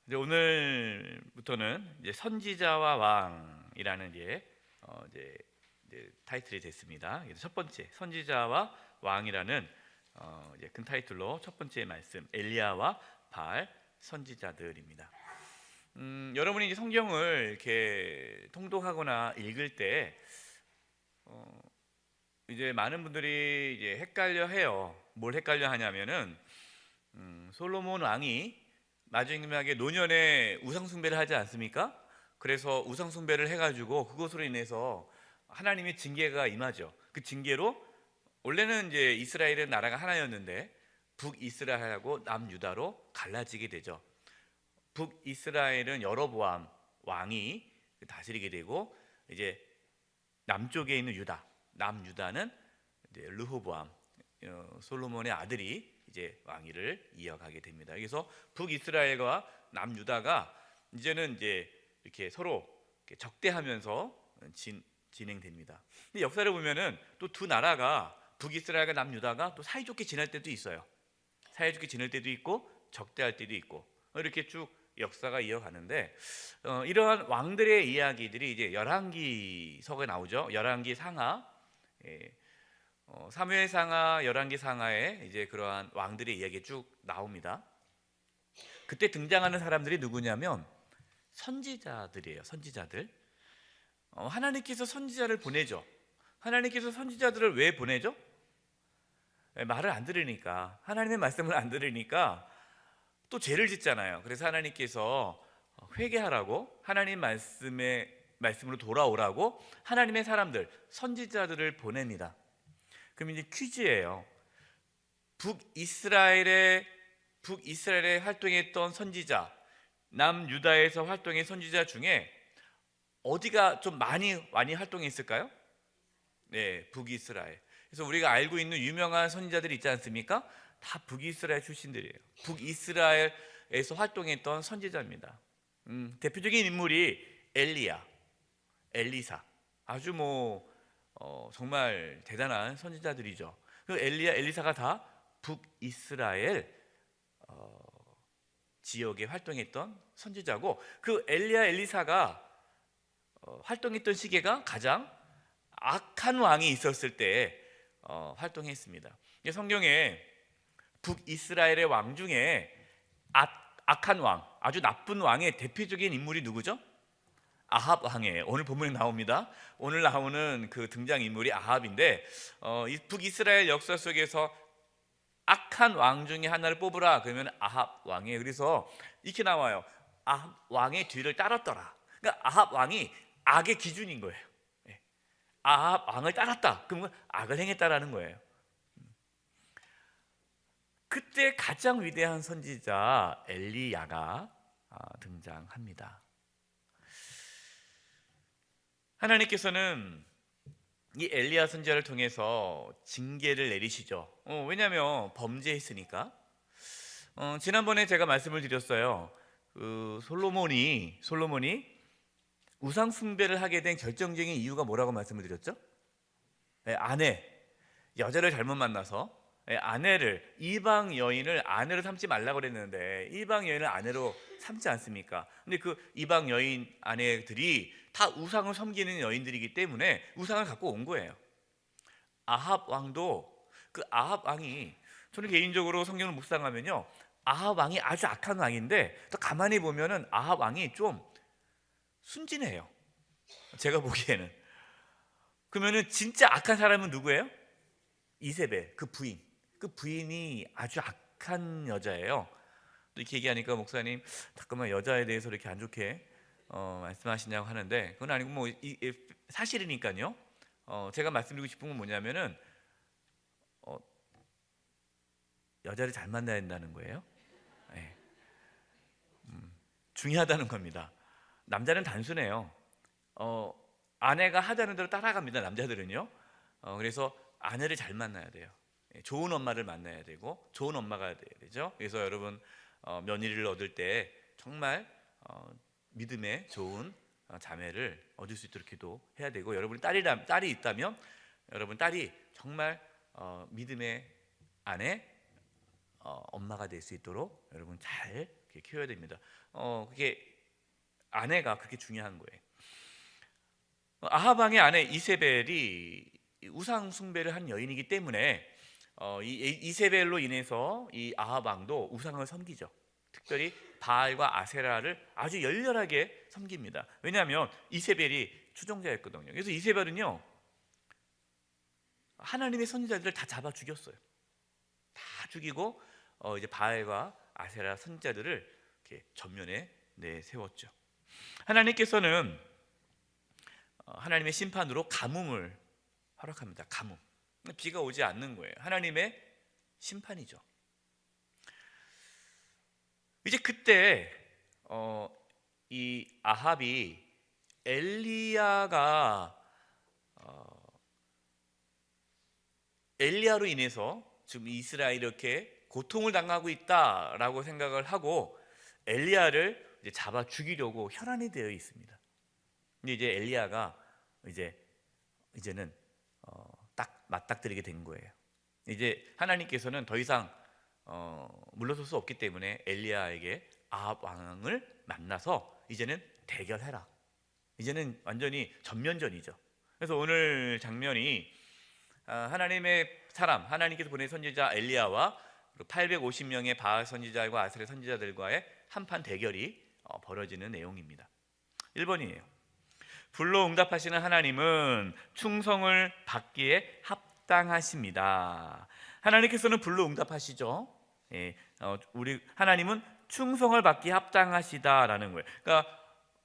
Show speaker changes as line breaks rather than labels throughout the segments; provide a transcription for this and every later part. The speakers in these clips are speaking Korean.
이제 오늘부터는 이제 선지자와 왕이라는 이제 타이틀이 됐습니다. 그래서 첫 번째 선지자와 왕이라는 이제 큰 타이틀로 첫 번째 말씀 엘리야와 바알 선지자들입니다. 여러분이 이제 성경을 이렇게 통독하거나 읽을 때 이제 많은 분들이 이제 헷갈려 해요. 뭘 헷갈려 하냐면은 솔로몬 왕이 마지막에 노년에 우상 숭배를 하지 않습니까? 그래서 우상 숭배를 해가지고 그것으로 인해서 하나님의 징계가 임하죠. 그 징계로 원래는 이제 이스라엘은 나라가 하나였는데 북이스라엘하고 남유다로 갈라지게 되죠. 북이스라엘은 여로보암 왕이 다스리게 되고 이제 남쪽에 있는 유다, 남유다는 이제 르호보암 솔로몬의 아들이 이제 왕위를 이어가게 됩니다. 그래서 북이스라엘과 남유다가 이제는 이제 이렇게 서로 이렇게 적대하면서 진행됩니다. 근데 역사를 보면은 또 두 나라가 북이스라엘과 남유다가 또 사이좋게 지낼 때도 있어요. 사이좋게 지낼 때도 있고 적대할 때도 있고 이렇게 쭉 역사가 이어가는데 이러한 왕들의 이야기들이 이제 열왕기서가 나오죠. 열왕기 상하, 사무엘 상하, 열왕기 상하에 이제 그러한 왕들의 이야기 쭉 나옵니다. 그때 등장하는 사람들이 누구냐면 선지자들이에요. 선지자들. 하나님께서 선지자를 보내죠. 하나님께서 선지자들을 왜 보내죠? 말을 안 들으니까, 하나님의 말씀을 안 들으니까 또 죄를 짓잖아요. 그래서 하나님께서 회개하라고, 하나님 말씀으로 돌아오라고 하나님의 사람들, 선지자들을 보냅니다. 그럼 이제 퀴즈예요. 북이스라엘에 활동했던 선지자, 남유다에서 활동한 선지자 중에 어디가 좀 많이 활동했을까요? 네, 북이스라엘. 그래서 우리가 알고 있는 유명한 선지자들이 있지 않습니까? 다 북이스라엘 출신들이에요. 북이스라엘에서 활동했던 선지자입니다. 대표적인 인물이 엘리야, 엘리사. 아주 정말 대단한 선지자들이죠. 그 엘리야, 엘리사가 다 북이스라엘 지역에 활동했던 선지자고, 그 엘리야, 엘리사가 활동했던 시기가 가장 악한 왕이 있었을 때 활동했습니다. 성경에 북이스라엘의 왕 중에 악한 왕, 아주 나쁜 왕의 대표적인 인물이 누구죠? 아합 왕이에요. 오늘 본문에 나옵니다. 오늘 나오는 그 등장 인물이 아합인데 이 북이스라엘 역사 속에서 악한 왕 중에 하나를 뽑으라 그러면 아합 왕이에요. 그래서 이렇게 나와요. 아합 왕의 뒤를 따랐더라. 그러니까 아합 왕이 악의 기준인 거예요. 아합 왕을 따랐다. 그러면 악을 행했다라는 거예요. 그때 가장 위대한 선지자 엘리야가 등장합니다. 하나님께서는 이 엘리야 선지자를 통해서 징계를 내리시죠. 왜냐하면 범죄했으니까. 지난번에 제가 말씀을 드렸어요. 솔로몬이 우상 숭배를 하게 된 결정적인 이유가 뭐라고 말씀을 드렸죠? 여자를 잘못 만나서 이방 여인을 아내로 삼지 말라고 그랬는데 이방 여인을 아내로 삼지 않습니까? 근데 그 이방 여인 아내들이 다 우상을 섬기는 여인들이기 때문에 우상을 갖고 온 거예요. 아합 왕도, 그 아합 왕이, 저는 개인적으로 성경을 묵상하면요, 아합 왕이 아주 악한 왕인데 또 가만히 보면은 아합 왕이 좀 순진해요. 제가 보기에는. 그러면은 진짜 악한 사람은 누구예요? 이세벨, 그 부인이 아주 악한 여자예요. 또 이렇게 얘기하니까 목사님 잠깐만 여자에 대해서 이렇게 안 좋게 말씀하시냐고 하는데 그건 아니고 사실이니까요. 제가 말씀드리고 싶은 건 뭐냐면은 여자를 잘 만나야 된다는 거예요. 네. 중요하다는 겁니다. 남자는 단순해요. 아내가 하자는 대로 따라갑니다. 남자들은요. 그래서 아내를 잘 만나야 돼요. 좋은 엄마를 만나야 되고 좋은 엄마가 돼야 되죠. 그래서 여러분 며느리를 얻을 때 정말 믿음의 좋은 자매를 얻을 수 있도록 기도해야 되고, 여러분이 딸이 있다면 여러분 딸이 정말 믿음의 아내 엄마가 될 수 있도록 여러분 잘 키워야 됩니다. 그게 아내가 그렇게 중요한 거예요. 아합 왕의 아내 이세벨이 우상 숭배를 한 여인이기 때문에 이 이세벨로 인해서 이 아합 왕도 우상을 섬기죠. 특별히 바알과 아세라를 아주 열렬하게 섬깁니다. 왜냐하면 이세벨이 추종자였거든요. 그래서 이세벨은요, 하나님의 선지자들을 다 잡아 죽였어요. 다 죽이고 이제 바알과 아세라 선지자들을 이렇게 전면에 내세웠죠. 하나님께서는 하나님의 심판으로 가뭄을 허락합니다. 가뭄. 비가 오지 않는 거예요. 하나님의 심판이죠. 이제 그때 이 아합이 엘리야로 인해서 지금 이스라엘이 이렇게 고통을 당하고 있다라고 생각을 하고 엘리야를 이제 잡아 죽이려고 혈안이 되어 있습니다. 근데 이제 엘리야가 이제는 딱 맞닥뜨리게 된 거예요. 이제 하나님께서는 더 이상 물러설 수 없기 때문에 엘리야에게 아합 왕을 만나서 이제는 대결해라. 이제는 완전히 전면전이죠. 그래서 오늘 장면이 하나님의 사람, 하나님께서 보낸 선지자 엘리야와 850명의 바알 선지자와 아세라 선지자들과의 한판 대결이 벌어지는 내용입니다. 1번이에요. 불로 응답하시는 하나님은 충성을 받기에 합당하십니다. 하나님께서는 불로 응답하시죠. 우리 하나님은 충성을 받기에 합당하시다라는 거예요. 그러니까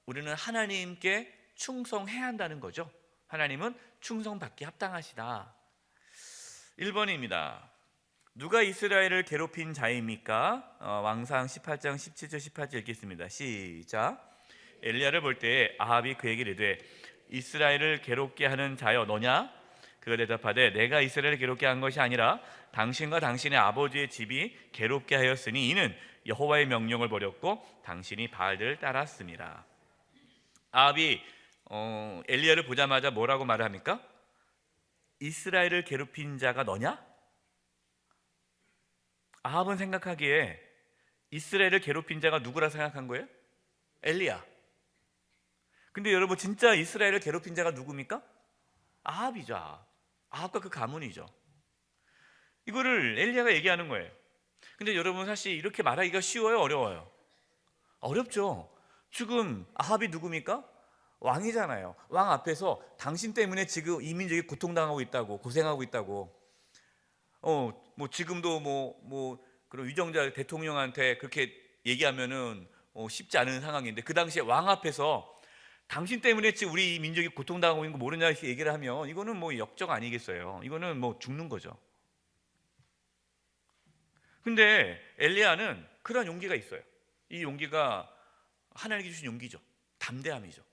우리는 하나님께 충성해야 한다는 거죠. 하나님은 충성받기에 합당하시다. 1번입니다. 누가 이스라엘을 괴롭힌 자입니까? 왕상 18장 17절 18절 읽겠습니다. 시작. 엘리야를 볼 때 아합이 그에게 이르되 이스라엘을 괴롭게 하는 자여 너냐? 그가 대답하되 내가 이스라엘을 괴롭게 한 것이 아니라 당신과 당신의 아버지의 집이 괴롭게 하였으니 이는 여호와의 명령을 버렸고 당신이 바알들을 따랐습니다. 아합이 엘리야를 보자마자 뭐라고 말을 합니까? 이스라엘을 괴롭힌 자가 너냐? 아합은 생각하기에 이스라엘을 괴롭힌 자가 누구라 생각한 거예요? 엘리야. 근데 여러분 진짜 이스라엘을 괴롭힌 자가 누굽니까? 아합이죠. 아합과 그 가문이죠. 이거를 엘리야가 얘기하는 거예요. 근데 여러분 사실 이렇게 말하기가 쉬워요? 어려워요? 어렵죠. 지금 아합이 누굽니까? 왕이잖아요. 왕 앞에서 당신 때문에 지금 이 민족이 고통당하고 있다고, 고생하고 있다고. 뭐 지금도 그런 위정자 대통령한테 그렇게 얘기하면은 쉽지 않은 상황인데 그 당시에 왕 앞에서 당신 때문에 지금 우리 이 민족이 고통당하고 있는 거 모르냐 이렇게 얘기를 하면 이거는 뭐 역적 아니겠어요? 이거는 뭐 죽는 거죠. 근데 엘리야는 그런 용기가 있어요. 이 용기가 하나님께 주신 용기죠. 담대함이죠.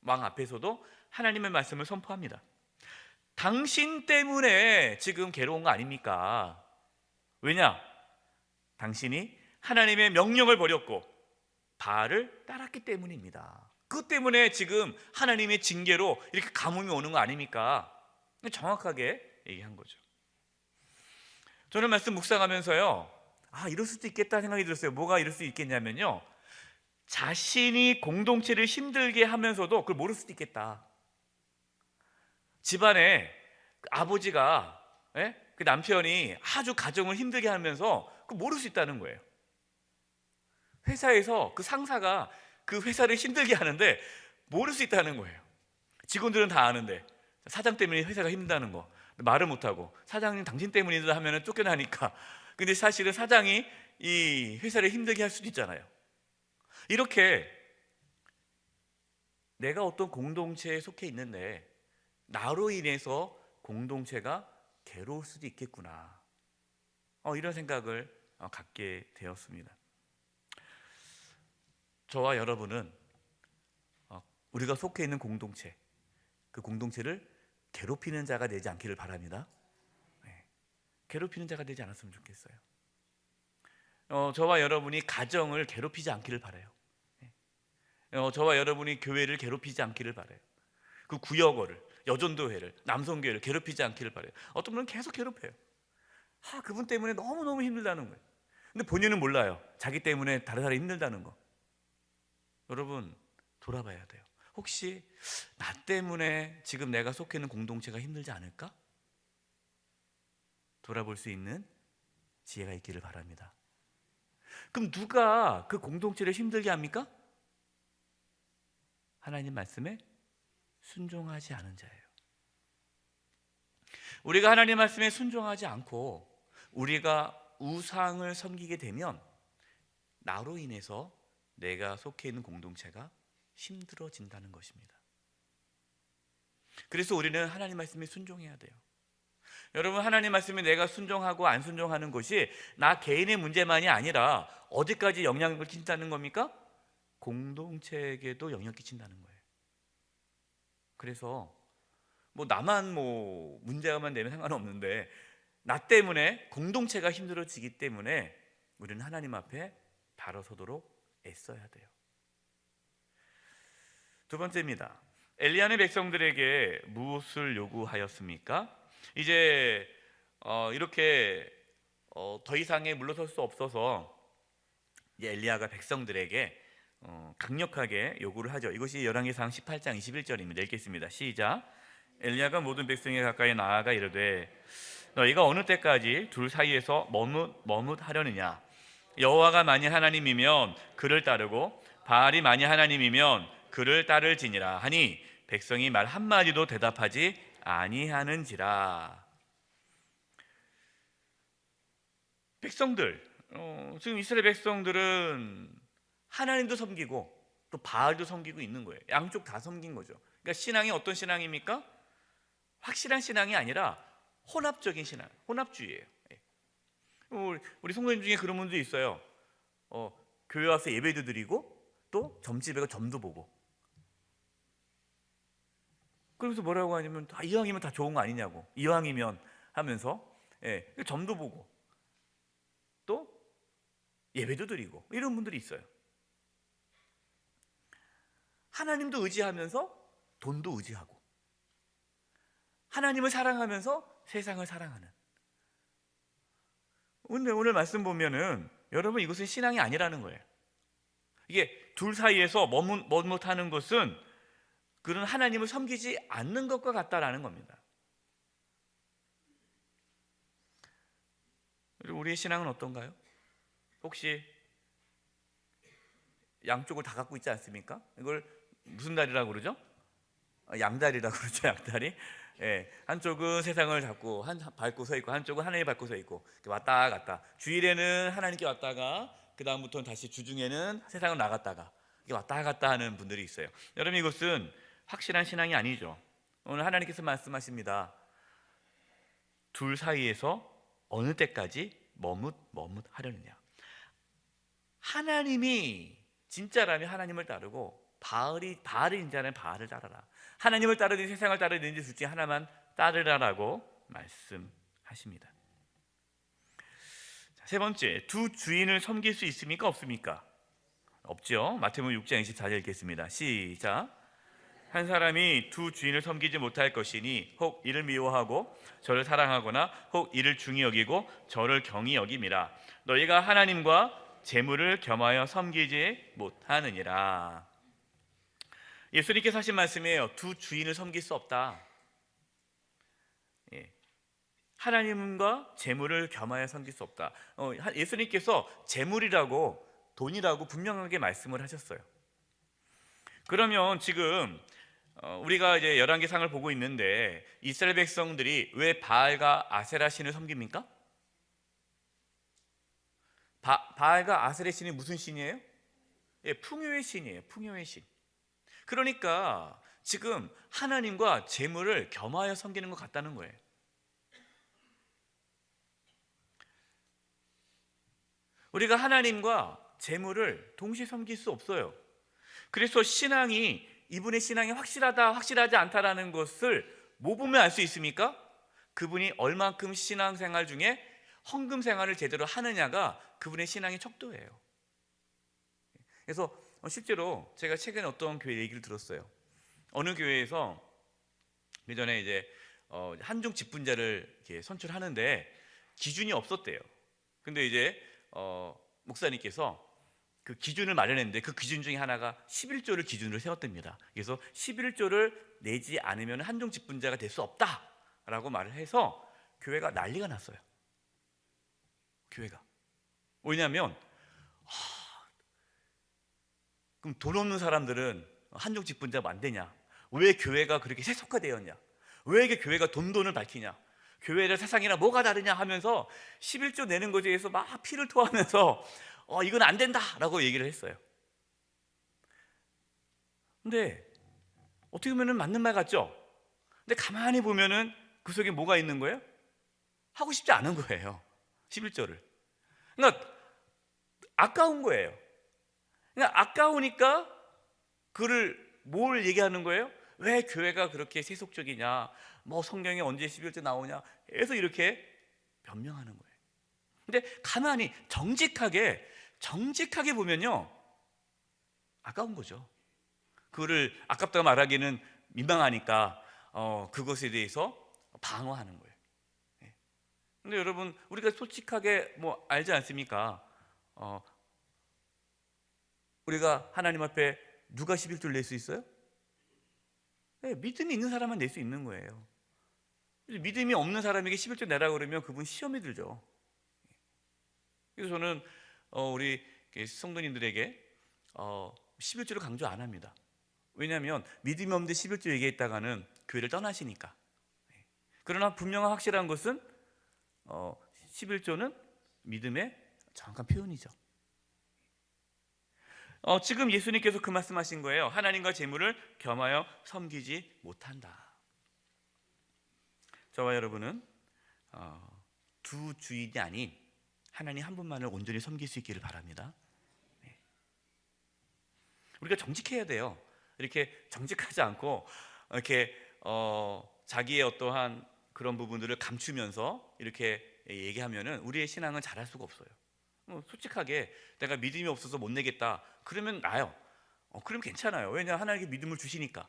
왕 앞에서도 하나님의 말씀을 선포합니다. 당신 때문에 지금 괴로운 거 아닙니까? 왜냐? 당신이 하나님의 명령을 버렸고 바알을 따랐기 때문입니다. 그것 때문에 지금 하나님의 징계로 이렇게 가뭄이 오는 거 아닙니까? 정확하게 얘기한 거죠. 저는 말씀 묵상하면서요, 이럴 수도 있겠다 생각이 들었어요. 뭐가 이럴 수 있겠냐면요, 자신이 공동체를 힘들게 하면서도 그걸 모를 수도 있겠다. 집안에 아버지가 그 남편이 아주 가정을 힘들게 하면서 그걸 모를 수 있다는 거예요. 회사에서 그 상사가 그 회사를 힘들게 하는데 모를 수 있다는 거예요. 직원들은 다 아는데 사장 때문에 회사가 힘들다는 거 말을 못하고, 사장님 당신 때문이다 하면 쫓겨나니까. 근데 사실은 사장이 이 회사를 힘들게 할 수도 있잖아요. 이렇게 내가 어떤 공동체에 속해 있는데 나로 인해서 공동체가 괴로울 수도 있겠구나, 이런 생각을 갖게 되었습니다. 저와 여러분은 우리가 속해 있는 공동체, 그 공동체를 괴롭히는 자가 되지 않기를 바랍니다. 괴롭히는 자가 되지 않았으면 좋겠어요. 저와 여러분이 가정을 괴롭히지 않기를 바라요. 저와 여러분이 교회를 괴롭히지 않기를 바라요. 그 구역어를, 여전도회를, 남성교회를 괴롭히지 않기를 바라요. 어떤 분은 계속 괴롭혀요. 그분 때문에 너무너무 힘들다는 거예요. 근데 본인은 몰라요. 자기 때문에 다른 사람이 힘들다는 거. 여러분, 돌아봐야 돼요. 혹시 나 때문에 지금 내가 속해 있는 공동체가 힘들지 않을까? 돌아볼 수 있는 지혜가 있기를 바랍니다. 그럼 누가 그 공동체를 힘들게 합니까? 하나님 말씀에 순종하지 않은 자예요. 우리가 하나님 말씀에 순종하지 않고 우리가 우상을 섬기게 되면 나로 인해서 내가 속해 있는 공동체가 힘들어진다는 것입니다. 그래서 우리는 하나님 말씀에 순종해야 돼요. 여러분, 하나님 말씀에 내가 순종하고 안 순종하는 것이 나 개인의 문제만이 아니라 어디까지 영향을 끼친다는 겁니까? 공동체에게도 영향을 끼친다는 거예요. 그래서 나만 문제가만 되면 상관없는데 나 때문에 공동체가 힘들어지기 때문에 우리는 하나님 앞에 바로 서도록 애써야 돼요. 두 번째입니다. 엘리야는 백성들에게 무엇을 요구하였습니까? 이제 이렇게 더 이상의 물러설 수 없어서 이제 엘리야가 백성들에게 강력하게 요구를 하죠. 이것이 열왕기상 18장 21절입니다. 읽겠습니다. 시작. 엘리야가 모든 백성에 가까이 나아가 이르되 너희가 어느 때까지 둘 사이에서 머뭇하려느냐? 여호와가 만일 하나님이면 그를 따르고 바알이 만일 하나님이면 그를 따를지니라 하니 백성이 말 한마디도 대답하지 아니하는지라. 백성들, 지금 이스라엘 백성들은 하나님도 섬기고 또 바알도 섬기고 있는 거예요. 양쪽 다 섬긴 거죠. 그러니까 신앙이 어떤 신앙입니까? 확실한 신앙이 아니라 혼합적인 신앙, 혼합주의예요. 우리 성도님 중에 그런 분도 있어요. 교회 와서 예배도 드리고 또 점집에 가 점도 보고. 그러면서 뭐라고 하냐면 이왕이면 다 좋은 거 아니냐고. 이왕이면 하면서 점도 보고 또 예배도 드리고 이런 분들이 있어요. 하나님도 의지하면서 돈도 의지하고 하나님을 사랑하면서 세상을 사랑하는. 오늘 말씀 보면은 여러분 이것은 신앙이 아니라는 거예요. 이게 둘 사이에서 머뭇하는 것은 그런 하나님을 섬기지 않는 것과 같다라는 겁니다. 그리고 우리의 신앙은 어떤가요? 혹시 양쪽을 다 갖고 있지 않습니까? 이걸 무슨 다리라고 그러죠? 양다리라고 그러죠. 양다리. 한쪽은 세상을 밟고 서 있고 한쪽은 하나님 밟고 서 있고 왔다 갔다. 주일에는 하나님께 왔다가 그 다음부터는 다시 주중에는 세상을 나갔다가 왔다 갔다 하는 분들이 있어요. 여러분, 이것은 확실한 신앙이 아니죠. 오늘 하나님께서 말씀하십니다. 둘 사이에서 어느 때까지 머뭇하려느냐. 하나님이 진짜라면 하나님을 따르고 바알이 인자라면 바알을 따르라. 하나님을 따르든지 세상을 따르든지 둘 중에 하나만 따르라라고 말씀하십니다. 세 번째, 두 주인을 섬길 수 있습니까? 없습니까? 없죠. 마태복음 6장 24절 읽겠습니다. 시작. 한 사람이 두 주인을 섬기지 못할 것이니 혹 이를 미워하고 저를 사랑하거나 혹 이를 중히 여기고 저를 경히 여김이라. 너희가 하나님과 재물을 겸하여 섬기지 못하느니라. 예수님께서 하신 말씀이에요. 두 주인을 섬길 수 없다. 하나님과 재물을 겸하여 섬길 수 없다. 예수님께서 재물이라고 돈이라고 분명하게 말씀을 하셨어요. 그러면 지금 우리가 이제 열왕기상을 보고 있는데 이스라엘 백성들이 왜 바알과 아세라 신을 섬깁니까? 바알과 아세라 신이 무슨 신이에요? 풍요의 신이에요. 풍요의 신. 그러니까 지금 하나님과 재물을 겸하여 섬기는 것 같다는 거예요. 우리가 하나님과 재물을 동시에 섬길 수 없어요. 그래서 이분의 신앙이 확실하다 확실하지 않다라는 것을 뭐 보면 알 수 있습니까? 그분이 얼만큼 신앙생활 중에 헌금 생활을 제대로 하느냐가 그분의 신앙의 척도예요. 그래서 실제로 제가 최근에 어떤 교회 얘기를 들었어요. 어느 교회에서 예전에 이제 한중 직분자를 이렇게 선출하는데 기준이 없었대요. 근데 이제 목사님께서 그 기준을 마련했는데 그 기준 중에 하나가 11조를 기준으로 세웠답니다. 그래서 11조를 내지 않으면 한종 직분자가 될 수 없다라고 말을 해서 교회가 난리가 났어요. 교회가. 왜냐하면 그럼 돈 없는 사람들은 한종 직분자가 안 되냐? 왜 교회가 그렇게 세속화되었냐? 왜 이게 교회가 돈을 밝히냐? 교회랑 세상이랑 뭐가 다르냐 하면서 11조 내는 것에 대해서 막 피를 토하면서 이건 안 된다라고 얘기를 했어요. 근데 어떻게 보면 맞는 말 같죠? 근데 가만히 보면은 그 속에 뭐가 있는 거예요? 하고 싶지 않은 거예요. 11조를. 그러니까 아까운 거예요. 그러니까 아까우니까 그를 뭘 얘기하는 거예요? 왜 교회가 그렇게 세속적이냐? 뭐 성경에 언제 11조 나오냐? 해서 이렇게 변명하는 거예요. 근데 가만히 정직하게 보면요, 아까운 거죠. 그거를 아깝다고 말하기는 민망하니까 그것에 대해서 방어하는 거예요. 근데 여러분, 우리가 솔직하게 뭐 알지 않습니까? 우리가 하나님 앞에 누가 11조를 낼 수 있어요? 네, 믿음이 있는 사람만 낼 수 있는 거예요. 믿음이 없는 사람에게 11조 내라고 그러면 그분 시험이 들죠. 그래서 저는 우리 성도님들에게 11조를 강조 안 합니다. 왜냐하면 믿음이 없는데 11조 얘기했다가는 교회를 떠나시니까. 그러나 분명한 확실한 것은 11조는 믿음의 정확한 표현이죠. 지금 예수님께서 그 말씀하신 거예요. 하나님과 재물을 겸하여 섬기지 못한다. 저와 여러분은 두 주인이 아닌 하나님 한 분만을 온전히 섬길 수 있기를 바랍니다. 우리가 정직해야 돼요. 이렇게 정직하지 않고 이렇게 자기의 어떠한 그런 부분들을 감추면서 이렇게 얘기하면은 우리의 신앙은 잘할 수가 없어요. 솔직하게 내가 믿음이 없어서 못 내겠다 그러면 나요. 그러면 괜찮아요. 왜냐, 하나님께 믿음을 주시니까.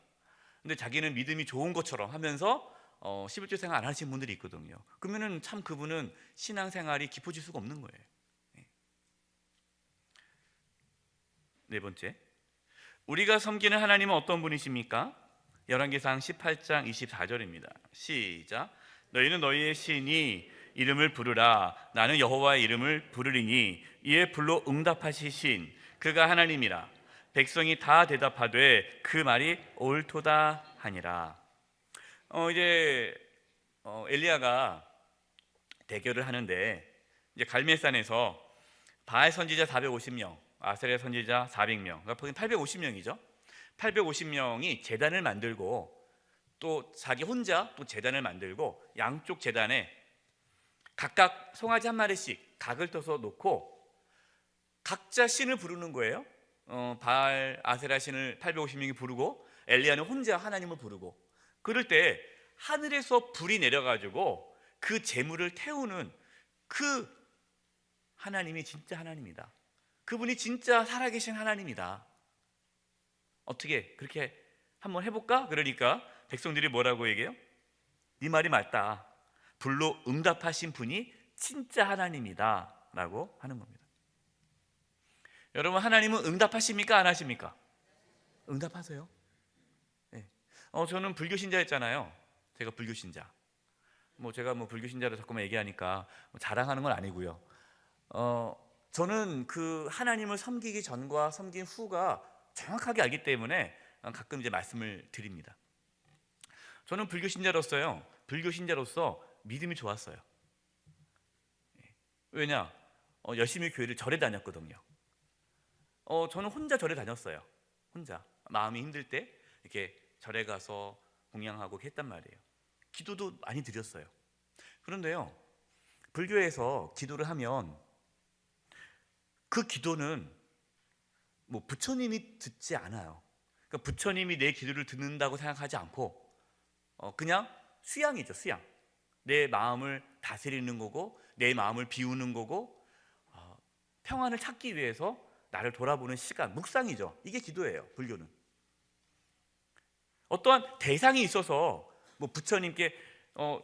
근데 자기는 믿음이 좋은 것처럼 하면서 11조 생활 안 하시는 분들이 있거든요. 그러면은 참 그분은 신앙생활이 깊어질 수가 없는 거예요. 네 번째, 우리가 섬기는 하나님은 어떤 분이십니까? 열왕기상 18장 24절입니다. 시작. 너희는 너희의 신이 이름을 부르라. 나는 여호와의 이름을 부르리니 이에 불로 응답하실 신 그가 하나님이라. 백성이 다 대답하되 그 말이 옳도다 하니라. 이제 엘리야가 대결을 하는데 이제 갈멜산에서 바알 선지자 450명, 아세라 선지자 400명, 그러니까 850명이죠. 850명이 제단을 만들고 또 자기 혼자 또 제단을 만들고 양쪽 제단에 각각 송아지 한 마리씩 각을 떠서 놓고 각자 신을 부르는 거예요. 바알, 아세라 신을 850명이 부르고 엘리야는 혼자 하나님을 부르고, 그럴 때 하늘에서 불이 내려가지고 그 재물을 태우는 그 하나님이 진짜 하나님이다. 그분이 진짜 살아계신 하나님이다. 어떻게 그렇게 한번 해볼까? 그러니까 백성들이 뭐라고 얘기해요? 네 말이 맞다. 불로 응답하신 분이 진짜 하나님이다 라고 하는 겁니다. 여러분, 하나님은 응답하십니까? 안 하십니까? 응답하세요. 네. 저는 불교 신자였잖아요. 제가 불교 신자. 제가 불교 신자로 자꾸만 얘기하니까 자랑하는 건 아니고요. 저는 그 하나님을 섬기기 전과 섬긴 후가 정확하게 알기 때문에 가끔 이제 말씀을 드립니다. 저는 불교 신자로서 믿음이 좋았어요. 왜냐? 열심히 교회를 절에 다녔거든요. 저는 혼자 절에 다녔어요. 혼자 마음이 힘들 때 이렇게 절에 가서 공양하고 했단 말이에요. 기도도 많이 드렸어요. 그런데요, 불교에서 기도를 하면 그 기도는 부처님이 듣지 않아요. 그러니까 부처님이 내 기도를 듣는다고 생각하지 않고 그냥 수양이죠, 수양. 내 마음을 다스리는 거고 내 마음을 비우는 거고 평안을 찾기 위해서 나를 돌아보는 시간, 묵상이죠. 이게 기도예요, 불교는. 어떠한 대상이 있어서 부처님께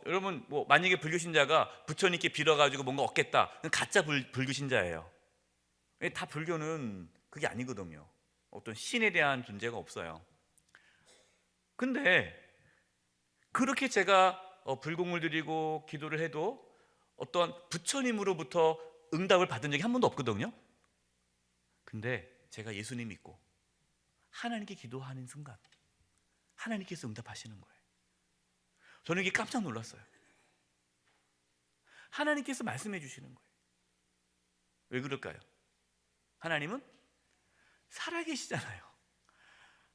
여러분 뭐 만약에 불교신자가 부처님께 빌어가지고 뭔가 얻겠다, 그건 가짜 불교신자예요. 다 불교는 그게 아니거든요. 어떤 신에 대한 존재가 없어요. 근데 그렇게 제가 불공을 드리고 기도를 해도 어떤 부처님으로부터 응답을 받은 적이 한 번도 없거든요. 근데 제가 예수님 믿고 하나님께 기도하는 순간 하나님께서 응답하시는 거예요. 저는 이게 깜짝 놀랐어요. 하나님께서 말씀해 주시는 거예요. 왜 그럴까요? 하나님은 살아계시잖아요.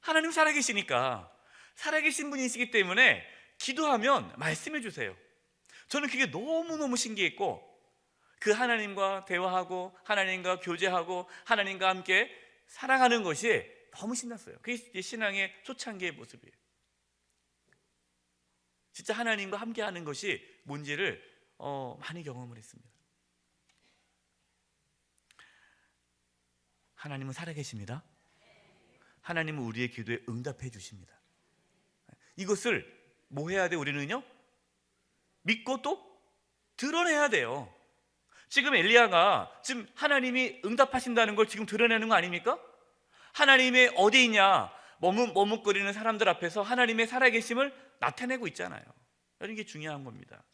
하나님 살아계시니까, 살아계신 분이시기 때문에 기도하면 말씀해 주세요. 저는 그게 너무너무 신기했고, 그 하나님과 대화하고 하나님과 교제하고 하나님과 함께 살아가는 것이 너무 신났어요. 그게 신앙의 초창기의 모습이에요. 진짜 하나님과 함께하는 것이 뭔지를 많이 경험을 했습니다. 하나님은 살아계십니다. 하나님은 우리의 기도에 응답해 주십니다. 이것을 뭐 해야 돼? 우리는요, 믿고 또 드러내야 돼요. 지금 엘리야가 지금 하나님이 응답하신다는 걸 지금 드러내는 거 아닙니까? 하나님의 어디 있냐, 머뭇거리는 사람들 앞에서 하나님의 살아계심을 나타내고 있잖아요. 이런 게 중요한 겁니다.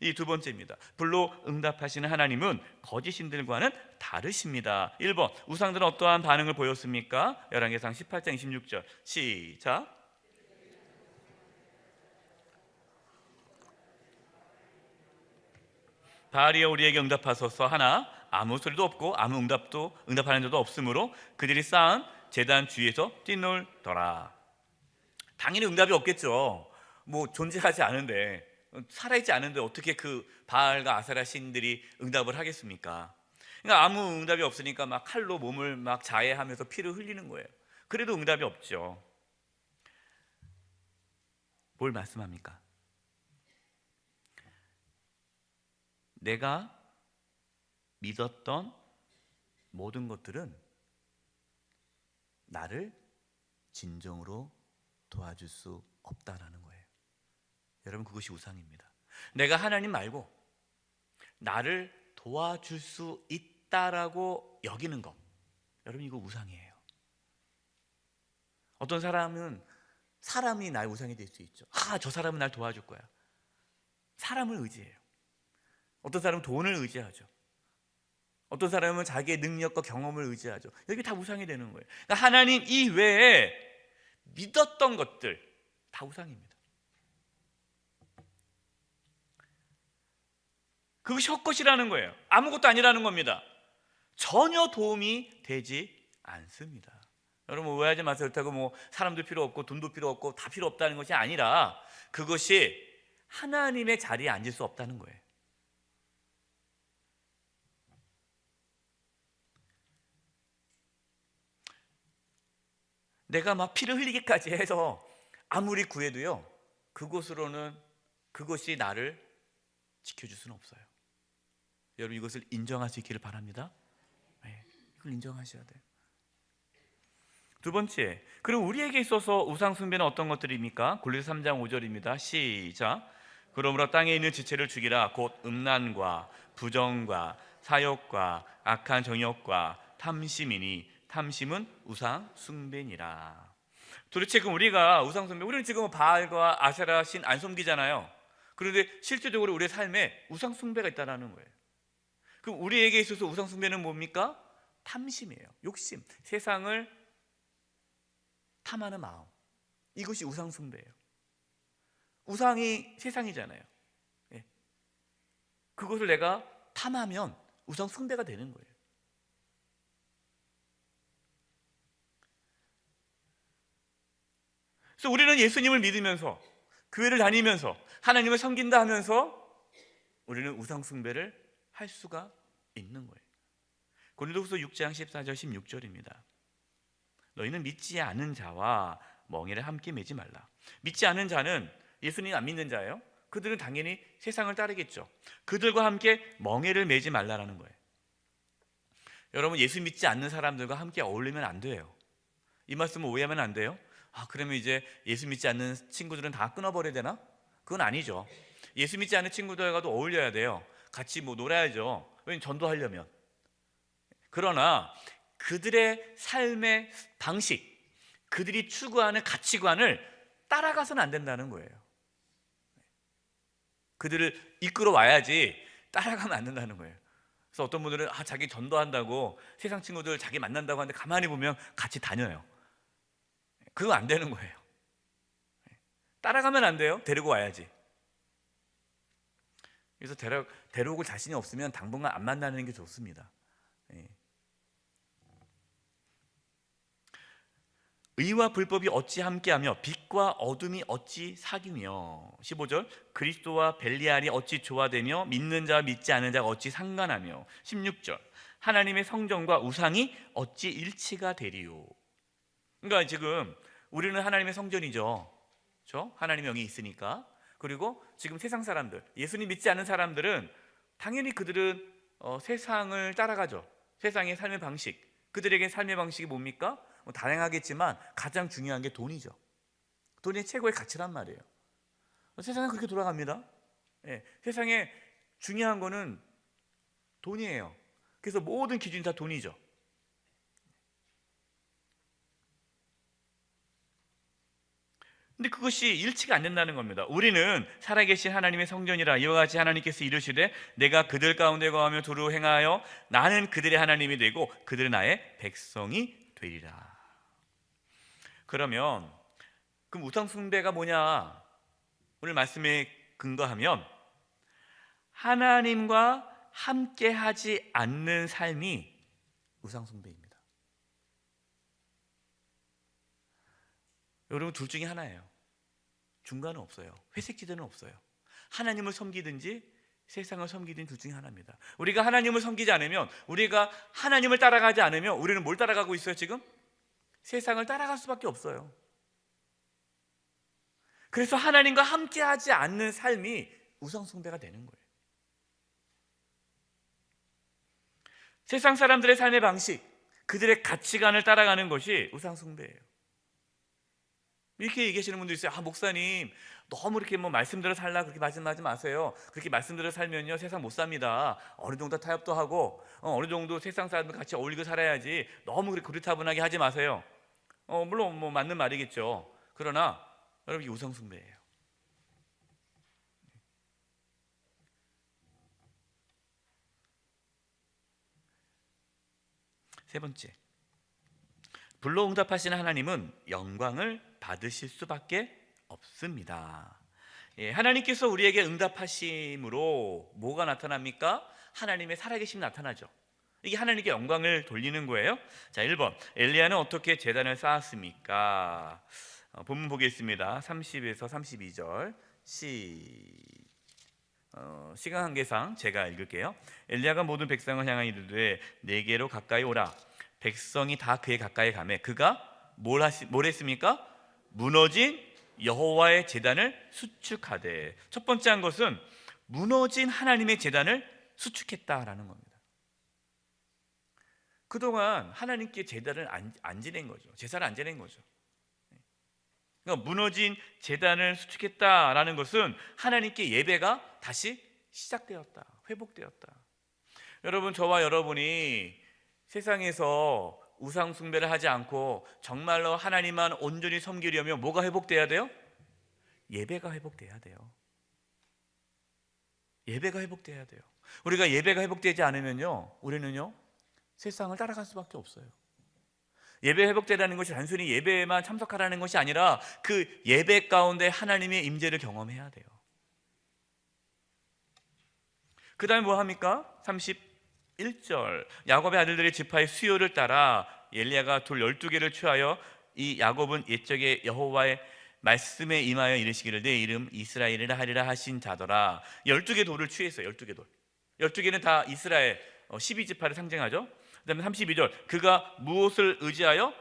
이 두 번째입니다. 불로 응답하시는 하나님은 거짓신들과는 다르십니다. 1번, 우상들은 어떠한 반응을 보였습니까? 열왕기상 18장 26절 시작. 바알이여 우리에게 응답하소서 하나 아무 소리도 없고 아무 응답하는 자도 없으므로 그들이 쌓은 제단 주위에서 뛰놀더라. 당연히 응답이 없겠죠. 뭐 존재하지 않은데, 살아있지 않은데 어떻게 그 바알과 아세라 신들이 응답을 하겠습니까? 그러니까 아무 응답이 없으니까 막 칼로 몸을 막 자해하면서 피를 흘리는 거예요. 그래도 응답이 없죠. 뭘 말씀합니까? 내가 믿었던 모든 것들은 나를 진정으로 도와줄 수 없다라는 거예요. 여러분, 그것이 우상입니다. 내가 하나님 말고 나를 도와줄 수 있다라고 여기는 것, 여러분 이거 우상이에요. 어떤 사람은 사람이 나의 우상이 될 수 있죠. 저 사람은 날 도와줄 거야. 사람을 의지해요. 어떤 사람은 돈을 의지하죠. 어떤 사람은 자기의 능력과 경험을 의지하죠. 여기 다 우상이 되는 거예요. 그러니까 하나님 이외에 믿었던 것들 다 우상입니다. 그것이 헛것이라는 거예요. 아무것도 아니라는 겁니다. 전혀 도움이 되지 않습니다. 여러분 오해하지 마세요. 그렇다고 뭐 사람도 필요 없고 돈도 필요 없고 다 필요 없다는 것이 아니라, 그것이 하나님의 자리에 앉을 수 없다는 거예요. 내가 막 피를 흘리기까지 해서 아무리 구해도요, 그것이 나를 지켜줄 수는 없어요. 여러분 이것을 인정할 수 있기를 바랍니다. 네, 이걸 인정하셔야 돼요. 두 번째, 그럼 우리에게 있어서 우상 숭배는 어떤 것들입니까? 골로새 3장 5절입니다. 시작. 그러므로 땅에 있는 지체를 죽이라. 곧 음란과 부정과 사욕과 악한 정욕과 탐심이니 탐심은 우상 숭배니라. 도대체 그럼 우리가 우상 숭배, 우리는 지금 바알과 아세라 신 안 섬기잖아요. 그런데 실제적으로 우리의 삶에 우상 숭배가 있다는 거예요. 그럼 우리에게 있어서 우상 숭배는 뭡니까? 탐심이에요. 욕심, 세상을 탐하는 마음, 이것이 우상 숭배예요. 우상이 세상이잖아요. 예. 그것을 내가 탐하면 우상 숭배가 되는 거예요. 그래서 우리는 예수님을 믿으면서 교회를 다니면서 하나님을 섬긴다 하면서 우리는 우상 숭배를 할 수가 있는 거예요. 고린도후서 6장 14절 16절입니다. 너희는 믿지 않은 자와 멍에를 함께 매지 말라. 믿지 않은 자는 예수님 안 믿는 자예요. 그들은 당연히 세상을 따르겠죠. 그들과 함께 멍에를 매지 말라라는 거예요. 여러분 예수 믿지 않는 사람들과 함께 어울리면 안 돼요. 이 말씀을 오해하면 안 돼요. 그러면 이제 예수 믿지 않는 친구들은 다 끊어버려야 되나? 그건 아니죠. 예수 믿지 않는 친구들과도 어울려야 돼요. 같이 뭐 놀아야죠. 왜냐면 전도하려면. 그러나 그들의 삶의 방식, 그들이 추구하는 가치관을 따라가서는 안 된다는 거예요. 그들을 이끌어 와야지 따라가면 안 된다는 거예요. 그래서 어떤 분들은 자기 전도한다고 세상 친구들 자기 만난다고 하는데 가만히 보면 같이 다녀요. 그거 안 되는 거예요. 따라가면 안 돼요. 데리고 와야지. 그래서 데려오고 자신이 없으면 당분간 안 만나는 게 좋습니다. 의와 불법이 어찌 함께하며 빛과 어둠이 어찌 사귀며. 15절 그리스도와 벨리알이 어찌 조화되며 믿는 자와 믿지 않는 자가 어찌 상관하며. 16절 하나님의 성전과 우상이 어찌 일치가 되리요. 그러니까 지금 우리는 하나님의 성전이죠. 그렇죠? 하나님의 영이 있으니까. 그리고 지금 세상 사람들, 예수님 믿지 않는 사람들은 당연히 그들은 세상을 따라가죠. 세상의 삶의 방식. 그들에게 삶의 방식이 뭡니까? 다양하겠지만 가장 중요한 게 돈이죠. 돈이 최고의 가치란 말이에요. 세상은 그렇게 돌아갑니다. 세상에 중요한 거는 돈이에요. 그래서 모든 기준이 다 돈이죠. 근데 그것이 일치가 안 된다는 겁니다. 우리는 살아계신 하나님의 성전이라 이와 같이 하나님께서 이르시되 내가 그들 가운데 거하며 두루 행하여 나는 그들의 하나님이 되고 그들은 나의 백성이 되리라. 그러면 그럼 우상 숭배가 뭐냐? 오늘 말씀에 근거하면 하나님과 함께하지 않는 삶이 우상 숭배입니다. 여러분 둘 중에 하나예요. 중간은 없어요. 회색 지대는 없어요. 하나님을 섬기든지 세상을 섬기든지 둘 중에 하나입니다. 우리가 하나님을 섬기지 않으면, 우리가 하나님을 따라가지 않으면 우리는 뭘 따라가고 있어요 지금? 세상을 따라갈 수밖에 없어요. 그래서 하나님과 함께하지 않는 삶이 우상 숭배가 되는 거예요. 세상 사람들의 삶의 방식, 그들의 가치관을 따라가는 것이 우상 숭배예요. 이렇게 얘기하시는 분도 있어요. 목사님 너무 이렇게 말씀대로 살라 그렇게 말씀하지 마세요. 그렇게 말씀대로 살면요 세상 못 삽니다. 어느 정도 타협도 하고 어느 정도 세상 사람들 같이 어울리고 살아야지 너무 그렇게 고리타분하게 하지 마세요. 물론 맞는 말이겠죠. 그러나 여러분 이게 우상 숭배예요. 세 번째, 불로응답하시는 하나님은 영광을 받으실 수밖에 없습니다. 하나님께서 우리에게 응답하심으로 뭐가 나타납니까? 하나님의 살아계심이 나타나죠. 이게 하나님께 영광을 돌리는 거예요. 자, 1번 엘리야는 어떻게 제단을 쌓았습니까? 본문 보겠습니다. 30에서 32절 시간 관계상 제가 읽을게요. 엘리야가 모든 백성을 향하여 이르되 내게로 가까이 오라. 백성이 다 그에 가까이 가매 그가 뭘 했습니까? 무너진 여호와의 제단을 수축하되. 첫 번째 한 것은 무너진 하나님의 제단을 수축했다라는 겁니다. 그동안 하나님께 제단을 안 지낸 거죠. 제사를 안 지낸 거죠. 그러니까 무너진 제단을 수축했다라는 것은 하나님께 예배가 다시 시작되었다, 회복되었다. 여러분, 저와 여러분이 세상에서 우상 숭배를 하지 않고 정말로 하나님만 온전히 섬기려면 뭐가 회복돼야 돼요? 예배가 회복돼야 돼요. 예배가 회복돼야 돼요. 우리가 예배가 회복되지 않으면요 우리는요 세상을 따라갈 수밖에 없어요. 예배 회복되라는 것이 단순히 예배에만 참석하라는 것이 아니라 그 예배 가운데 하나님의 임재를 경험해야 돼요. 그 다음에 뭐 합니까? 31절 야곱의 아들들의 지파의 수요를 따라 엘리야가 돌 12개를 취하여 이 야곱은 옛적에 여호와의 말씀에 임하여 이르시기를 내 이름 이스라엘이라 하리라 하신 자더라. 12개 돌을 취했어요. 12개 돌. 12개는 다 이스라엘 12지파를 상징하죠. 그 다음에 32절 그가 무엇을 의지하여?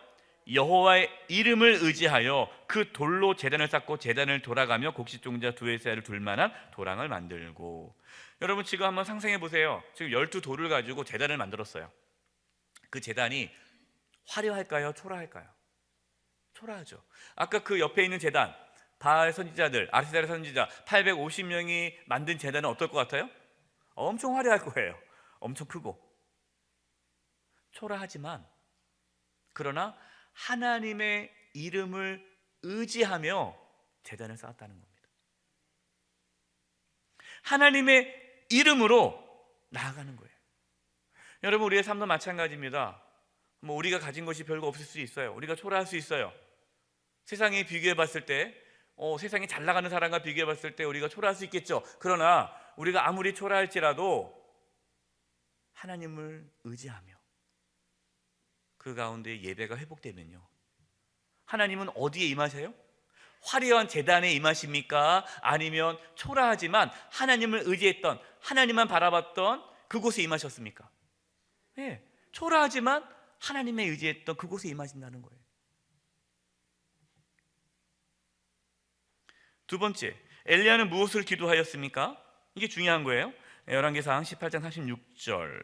여호와의 이름을 의지하여 그 돌로 제단을 쌓고 제단을 돌아가며 곡식종자 두에 쌀을 둘 만한 도랑을 만들고. 여러분 지금 한번 상상해 보세요. 지금 12돌을 가지고 제단을 만들었어요. 그 제단이 화려할까요? 초라할까요? 초라하죠. 아까 그 옆에 있는 제단 바알 선지자들, 아세라 선지자 850명이 만든 제단은 어떨 것 같아요? 엄청 화려할 거예요. 엄청 크고 초라하지만, 그러나 하나님의 이름을 의지하며 제단을 쌓았다는 겁니다. 하나님의 이름으로 나아가는 거예요. 여러분, 우리의 삶도 마찬가지입니다. 우리가 가진 것이 별거 없을 수 있어요. 우리가 초라할 수 있어요. 세상에 비교해 봤을 때, 세상에 잘 나가는 사람과 비교해 봤을 때 우리가 초라할 수 있겠죠. 그러나 우리가 아무리 초라할지라도 하나님을 의지하며 그 가운데 예배가 회복되면요, 하나님은 어디에 임하세요? 화려한 제단에 임하십니까? 아니면 초라하지만 하나님을 의지했던, 하나님만 바라봤던 그곳에 임하셨습니까? 네, 초라하지만 하나님에 의지했던 그곳에 임하신다는 거예요. 두 번째, 엘리야는 무엇을 기도하였습니까? 이게 중요한 거예요. 열왕기상 18장 36절.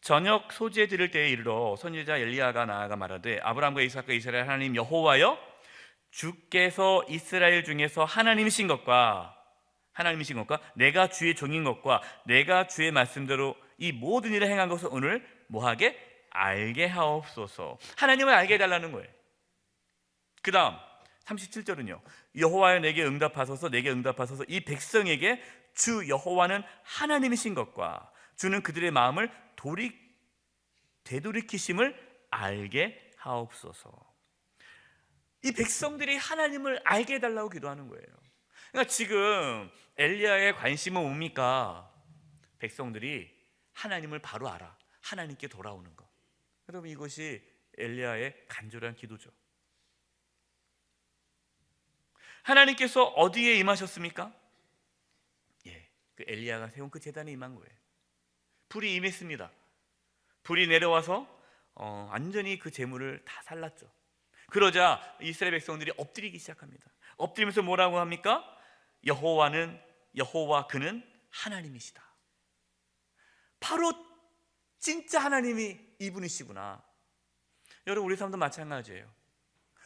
저녁 소재 드릴 때에 이르러 선지자 엘리야가 나아가 말하되, 아브라함과 이삭과 이스라엘 하나님 여호와여, 주께서 이스라엘 중에서 하나님이신 것과 내가 주의 종인 것과 내가 주의 말씀대로 이 모든 일을 행한 것을 오늘 뭐하게? 알게 하옵소서. 하나님을 알게 해달라는 거예요. 그 다음 37절은요, 여호와여 내게 응답하소서, 내게 응답하소서. 이 백성에게 주 여호와는 하나님이신 것과 주는 그들의 마음을 되돌이키심을 알게 하옵소서. 이 백성들이 하나님을 알게 해달라고 기도하는 거예요. 그러니까 지금 엘리야의 관심은 뭡니까? 백성들이 하나님을 바로 알아, 하나님께 돌아오는 것. 여러분, 이것이 엘리야의 간절한 기도죠. 하나님께서 어디에 임하셨습니까? 그 엘리야가 세운 그 제단에 임한 거예요. 불이 임했습니다. 불이 내려와서 완전히 그 제물을 다 살랐죠. 그러자 이스라엘 백성들이 엎드리기 시작합니다. 엎드리면서 뭐라고 합니까? 여호와 그는 하나님이시다. 바로 진짜 하나님이 이분이시구나. 여러분, 우리 삶도 마찬가지예요.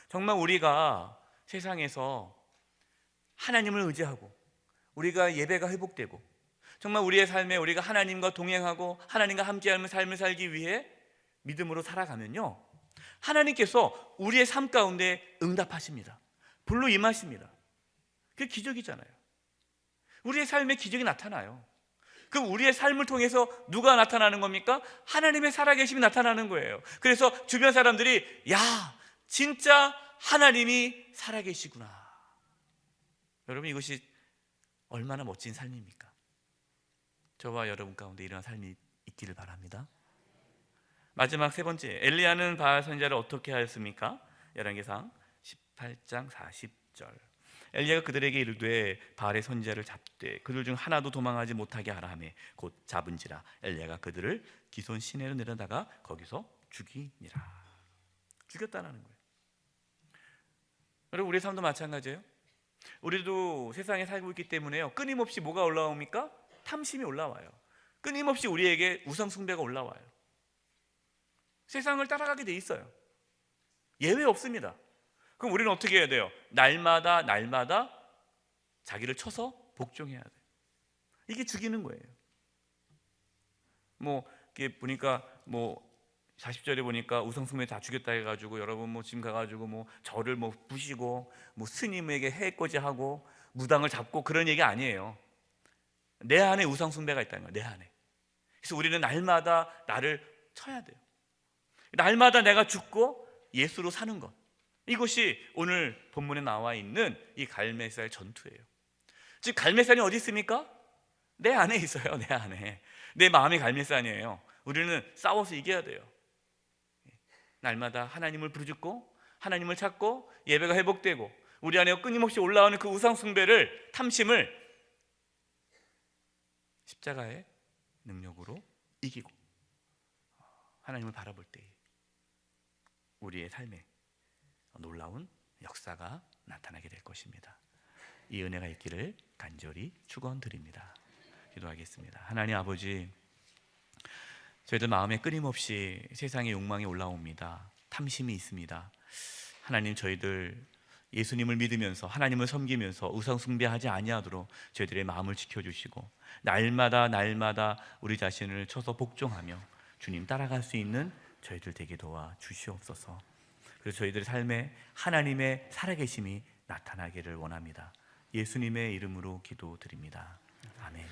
정말 우리가 세상에서 하나님을 의지하고 우리가 예배가 회복되고 정말 우리의 삶에 우리가 하나님과 동행하고 하나님과 함께하는 삶을 살기 위해 믿음으로 살아가면요, 하나님께서 우리의 삶 가운데 응답하십니다. 불로 임하십니다. 그게 기적이잖아요. 우리의 삶에 기적이 나타나요. 그럼 우리의 삶을 통해서 누가 나타나는 겁니까? 하나님의 살아계심이 나타나는 거예요. 그래서 주변 사람들이, 야, 진짜 하나님이 살아계시구나. 여러분, 이것이 얼마나 멋진 삶입니까? 저와 여러분 가운데 이런 삶이 있기를 바랍니다. 마지막 세 번째, 엘리야는 바알 선지자를 어떻게 하였습니까? 열왕기상 18장 40절. 엘리야가 그들에게 이르되 바알의 선지자를 잡되 그들 중 하나도 도망하지 못하게 하라 하매 곧 잡은지라. 엘리야가 그들을 기손 시내로 내려다가 거기서 죽이니라. 죽였다는 거예요. 여러분, 우리의 삶도 마찬가지예요. 우리도 세상에 살고 있기 때문에요, 끊임없이 뭐가 올라옵니까? 탐심이 올라와요. 끊임없이 우리에게 우상 숭배가 올라와요. 세상을 따라가게 돼 있어요. 예외 없습니다. 그럼 우리는 어떻게 해야 돼요? 날마다 자기를 쳐서 복종해야 돼요. 이게 죽이는 거예요. 이게 보니까 40절에 보니까 우상숭배 다 죽였다 해가지고 여러분 지금 가가지고 절을 부시고 스님에게 해코지하고 무당을 잡고 그런 얘기 아니에요. 내 안에 우상숭배가 있다는 거예요. 내 안에. 그래서 우리는 날마다 나를 쳐야 돼요. 날마다 내가 죽고 예수로 사는 것, 이것이 오늘 본문에 나와 있는 이 갈매살 전투예요. 즉 갈매살이 어디 있습니까? 내 안에 있어요. 내 안에. 내 마음이 갈매살이에요. 우리는 싸워서 이겨야 돼요. 날마다 하나님을 부르짖고 하나님을 찾고 예배가 회복되고 우리 안에 끊임없이 올라오는 그 우상 숭배를, 탐심을 십자가의 능력으로 이기고 하나님을 바라볼 때 우리의 삶에 놀라운 역사가 나타나게 될 것입니다. 이 은혜가 있기를 간절히 축원드립니다. 기도하겠습니다. 하나님 아버지, 저희들 마음에 끊임없이 세상의 욕망이 올라옵니다. 탐심이 있습니다. 하나님, 저희들 예수님을 믿으면서 하나님을 섬기면서 우상 숭배하지 아니하도록 저희들의 마음을 지켜주시고 날마다 우리 자신을 쳐서 복종하며 주님 따라갈 수 있는 저희들 되게 도와 주시옵소서. 그래서 저희들의 삶에 하나님의 살아계심이 나타나기를 원합니다. 예수님의 이름으로 기도드립니다. 아멘.